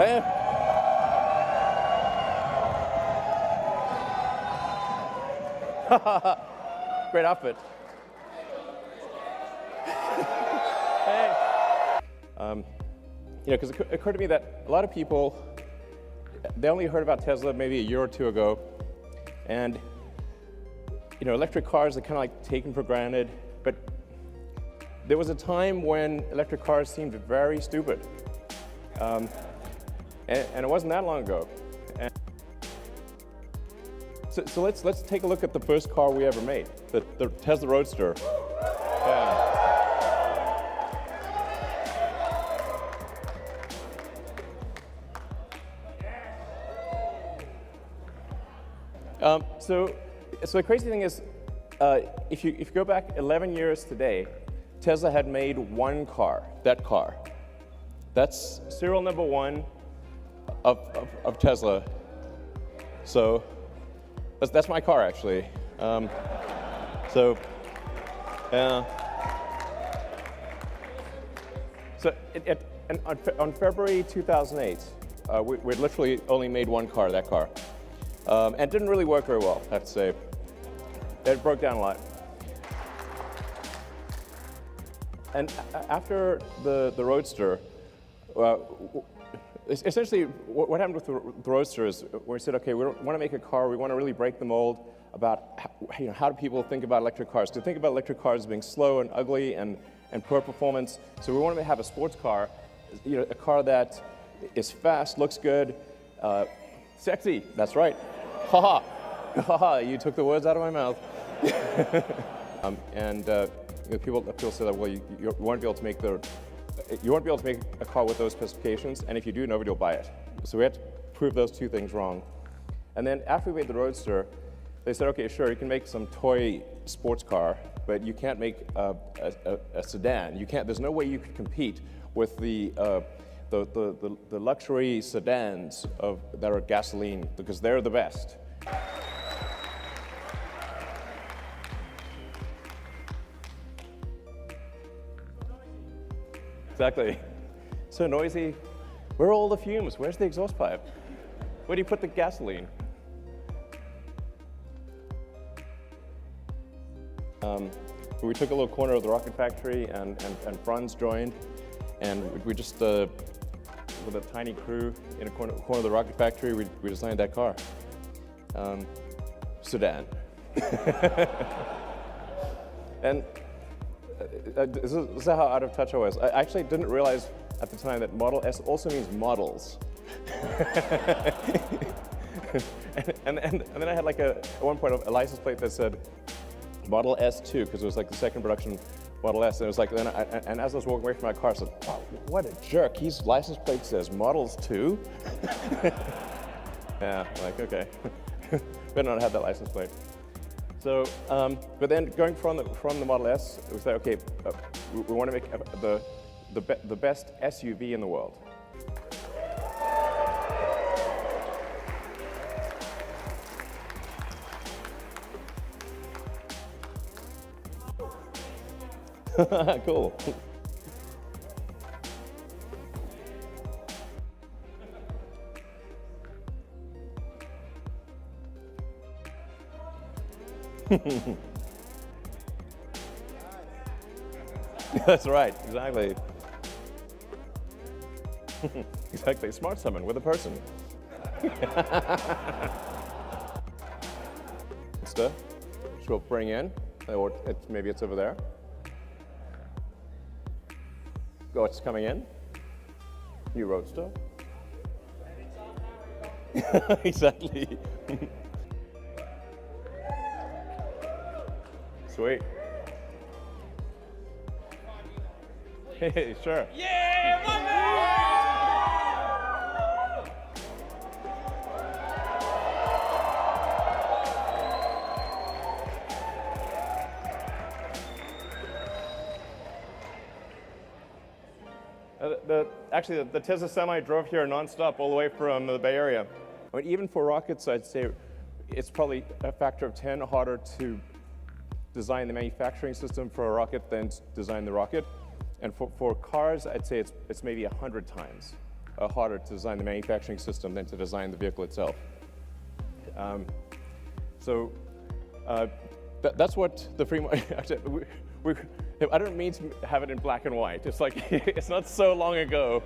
Hey. Great outfit. Hey. Because it occurred to me that a lot of people, they only heard about Tesla maybe a year or two ago, and electric cars are kind of like taken for granted, but there was a time when electric cars seemed very stupid, and it wasn't that long ago. And so let's take a look at the first car we ever made, the Tesla Roadster. Yeah. So the crazy thing is, if you go back 11 years today, Tesla had made one car, that car. That's serial number 1 of Tesla. So that's my car, actually. So on February 2008, we literally only made one car, that car. And it didn't really work very well, I have to say. It broke down a lot. And after the Roadster, essentially what happened with the Roadster is we said, okay, we want to make a car, we want to really break the mold about how do people think about electric cars. To think about electric cars as being slow and ugly and poor performance. So we want to have a sports car, a car that is fast, looks good, sexy, that's right. Ha ha, you took the words out of my mouth. People say that, well, you won't be able to make a car with those specifications, and if you do, nobody will buy it. So we had to prove those two things wrong. And then after we made the Roadster, they said, okay, sure, you can make some toy sports car, but you can't make a sedan. You can't. There's no way you could compete with the luxury sedans that are gasoline, because they're the best. Exactly. So noisy. Where are all the fumes? Where's the exhaust pipe? Where do you put the gasoline? We took a little corner of the rocket factory, and Franz joined, and we just, with a tiny crew in a corner of the rocket factory, we designed that car. Sedan. And this is how out of touch I was. I actually didn't realize at the time that Model S also means models. and then I had at one point a license plate that said Model S2, because it was like the second production Model S, and it was like, and as I was walking away from my car, I said, wow, what a jerk, his license plate says Models 2? Yeah, okay. Better not have that license plate. So, but then going from the Model S, we said, okay, we want to make the best SUV in the world. Cool. That's right, exactly. Exactly, smart summon with a person. Which we'll bring in, or maybe it's over there. Oh, it's coming in. New Roadster. Exactly. Sweet. Hey, sure. Yeah, my Actually, the Tesla Semi drove here nonstop all the way from the Bay Area. I mean, even for rockets, I'd say it's probably a factor of 10 harder to design the manufacturing system for a rocket than design the rocket. And for cars, I'd say it's maybe 100 times. harder to design the manufacturing system than to design the vehicle itself. That's what the free market. I don't mean to have it in black and white. It's like it's not so long ago.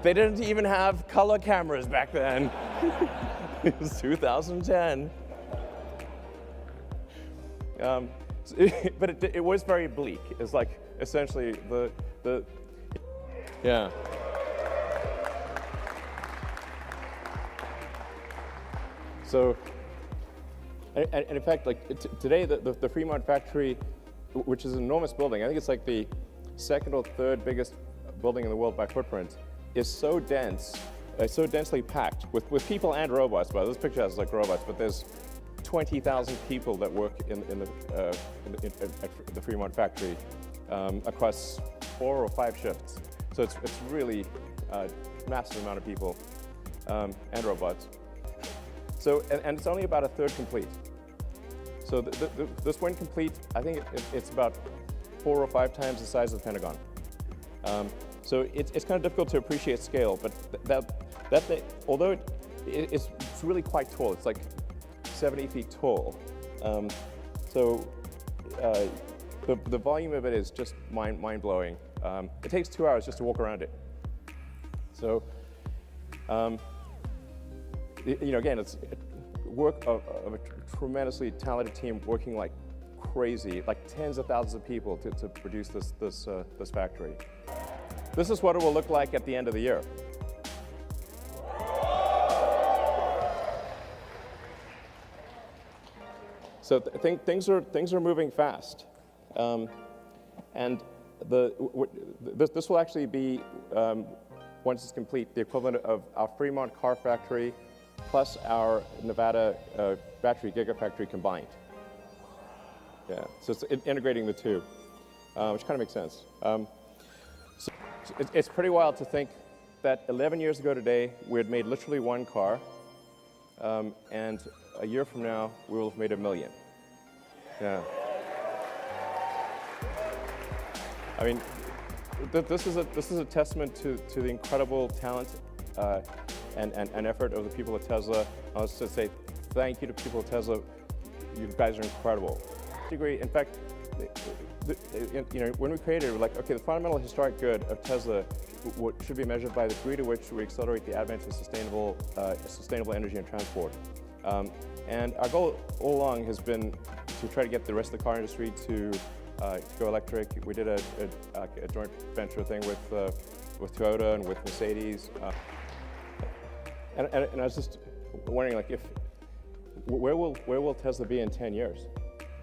They didn't even have color cameras back then. It was 2010. But it was very bleak. It's like essentially yeah. So, and in fact, like today, the Fremont factory, which is an enormous building, I think it's like the second or third biggest building in the world by footprint, is so dense, so densely packed with people and robots. But this picture has like robots, but there's 20,000 people that work at the Fremont factory across 4 or 5 shifts. So it's really a massive amount of people and robots. So, and it's only about a third complete. So this when complete, I think it's about 4 or 5 times the size of the Pentagon. So it's kind of difficult to appreciate scale, but that thing, although it's really quite tall, it's like 70 feet tall. The volume of it is just mind-blowing. It takes 2 hours just to walk around it. So, again, it's work of a tremendously talented team working like crazy, like tens of thousands of people to produce this factory. This is what it will look like at the end of the year. So things are moving fast, and this will actually be, once it's complete, the equivalent of our Fremont car factory plus our Nevada battery gigafactory combined. Yeah, so it's integrating the two, which kind of makes sense. So it's pretty wild to think that 11 years ago today, we had made literally 1 car, and a year from now, we will have made 1 million. Yeah. I mean, this is a testament to the incredible talent and effort of the people at Tesla. I was to say thank you to people at Tesla. You guys are incredible. In fact, when we created it, we're like, okay, the fundamental historic good of Tesla should be measured by the degree to which we accelerate the advent of sustainable energy and transport. And our goal all along has been to try to get the rest of the car industry to go electric. We did a joint venture thing with Toyota and with Mercedes. And I was just wondering, like, where will Tesla be in 10 years?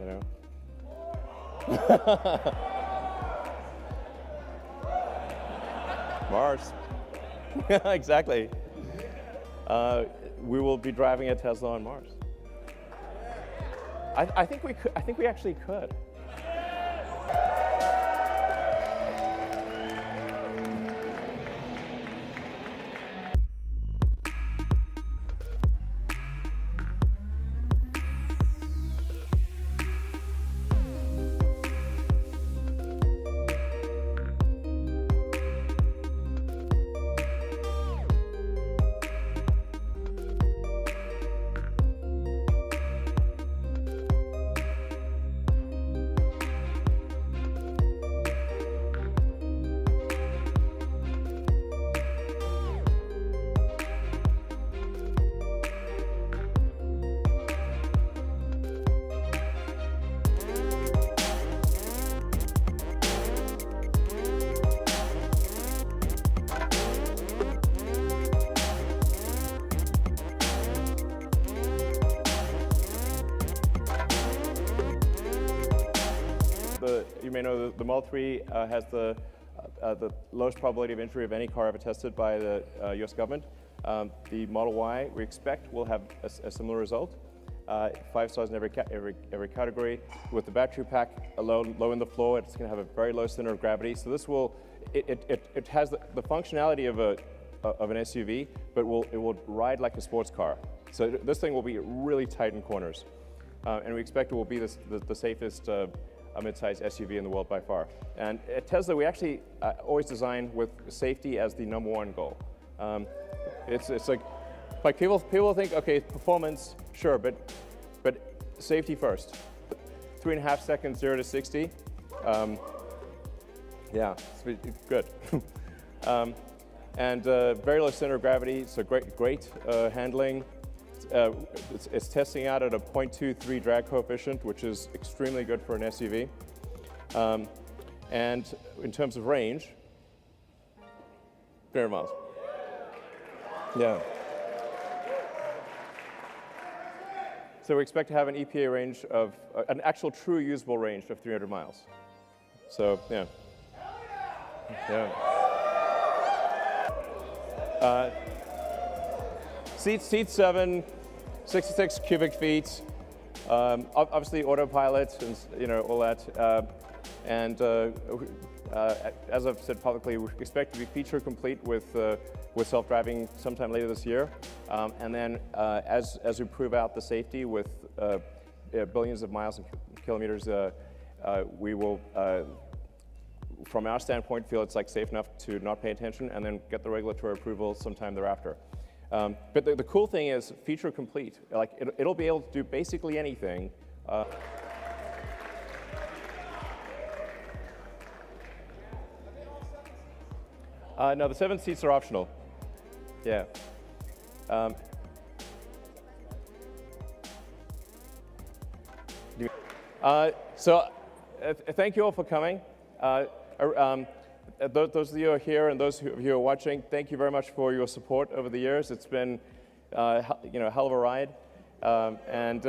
You know? Mars. Exactly. We will be driving a Tesla on Mars. I think we could. I think we actually could. You may know the Model 3 has the lowest probability of injury of any car ever tested by the US government. The Model Y, we expect, will have a similar result. 5 stars in every category. With the battery pack low in the floor, it's going to have a very low center of gravity. So this will, it has the functionality of an SUV, but it will ride like a sports car. So this thing will be really tight in corners. And we expect it will be the safest a mid-size SUV in the world by far. And at Tesla, we actually always design with safety as the #1 goal. It's like people think, okay, performance, sure, but safety first. 3.5 seconds, 0 to 60. Yeah, it's good. And very low center of gravity, so great handling. It's testing out at a 0.23 drag coefficient, which is extremely good for an SUV. And in terms of range, 300 miles. Yeah. So we expect to have an EPA range of, an actual true usable range of 300 miles. So, yeah. Yeah. Seat 7, 66 cubic feet. Obviously autopilot and all that. As I've said publicly, we expect to be feature complete with self-driving sometime later this year. And then as we prove out the safety with billions of miles and kilometers, we will, from our standpoint, feel it's like safe enough to not pay attention and then get the regulatory approval sometime thereafter. But the cool thing is feature complete. Like it'll be able to do basically anything. No, the 7 seats are optional. Yeah. Thank you all for coming. Those of you who are here and those of you who are watching, thank you very much for your support over the years. It's been, a hell of a ride, and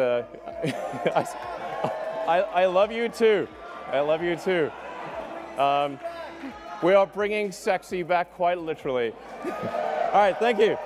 I love you too. I love you too. We are bringing sexy back quite literally. All right, thank you.